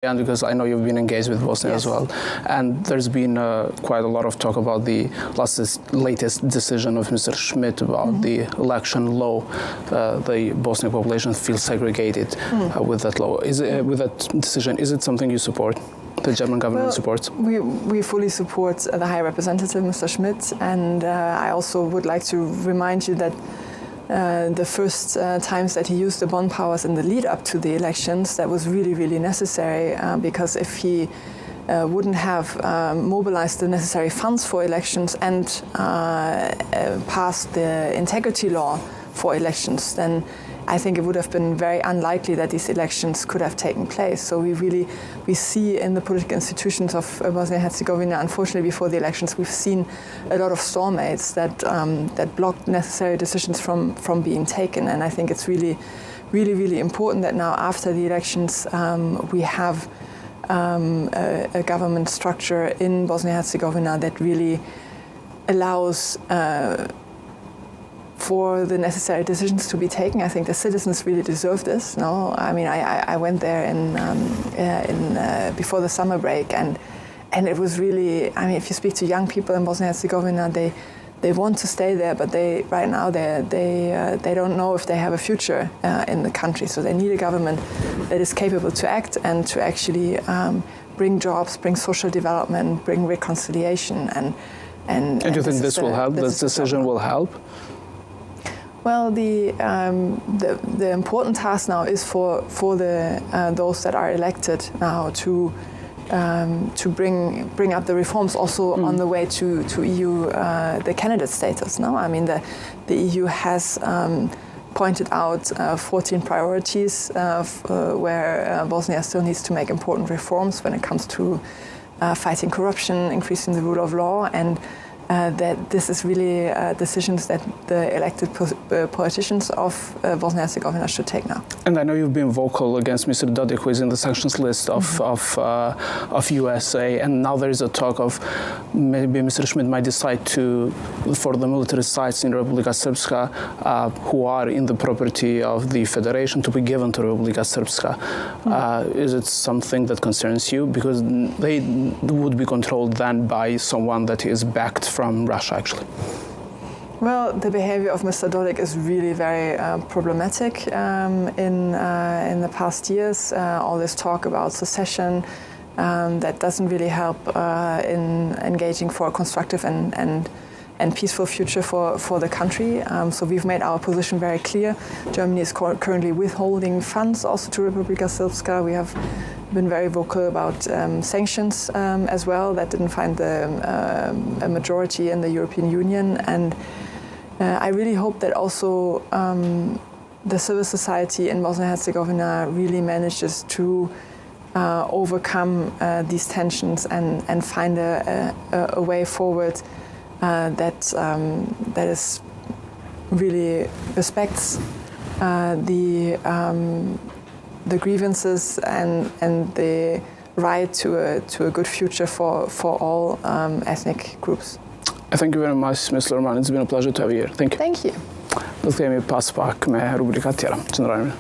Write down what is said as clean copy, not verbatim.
And because I know you've been engaged with Bosnia as well, and there's been quite a lot of talk about the latest decision of Mr. Schmidt about the election law. The Bosnian population feels segregated with that law. With that decision, is it something you support? The German government supports? We fully support the High Representative, Mr. Schmidt, and I also would like to remind you that the first times that he used the bond powers in the lead up to the elections, that was really, really necessary because if he wouldn't have mobilized the necessary funds for elections and passed the integrity law for elections, then I think it would have been very unlikely that these elections could have taken place. So we see in the political institutions of Bosnia and Herzegovina, unfortunately before the elections, we've seen a lot of stalemates that blocked necessary decisions from being taken. And I think it's really, really, really important that now after the elections we have a government structure in Bosnia and Herzegovina that really allows for the necessary decisions to be taken. I think the citizens really deserve this. No, I mean, I went there before the summer break, and it was really. I mean, if you speak to young people in Bosnia and Herzegovina, they want to stay there, but right now they don't know if they have a future in the country. So they need a government that is capable to act and to actually bring jobs, bring social development, bring reconciliation, and you think this will help? This decision will help? Well, the important task now is for those that are elected now to bring up the reforms also on the way to EU the candidate status. No, I mean the EU has pointed out 14 priorities where Bosnia still needs to make important reforms when it comes to fighting corruption, increasing the rule of law, and that this is really decisions that the elected politicians of Bosnia and Herzegovina should take now. And I know you've been vocal against Mr. Dodik, who is in the sanctions list of USA, and now there is a talk of maybe Mr. Schmidt might decide for the military sites in Republika Srpska who are in the property of the Federation to be given to Republika Srpska. Is it something that concerns you? Because they would be controlled then by someone that is backed from Russia, actually. Well, the behavior of Mr. Dodik is really very problematic in the past years. All this talk about secession that doesn't really help in engaging for a constructive and peaceful future for the country. So we've made our position very clear. Germany is currently withholding funds also to Republika Srpska. We have been very vocal about sanctions as well that didn't find a majority in the European Union, and I really hope that also the civil society in Bosnia and Herzegovina really manages to overcome these tensions and find a way forward that is really respects the grievances and the right to a good future for all ethnic groups. Thank you very much, Ms. Luhrman. It's been a pleasure to have you here. Thank you. Thank you. Do të kemi pas pak me rubrikat tjera. Qëndrojmë.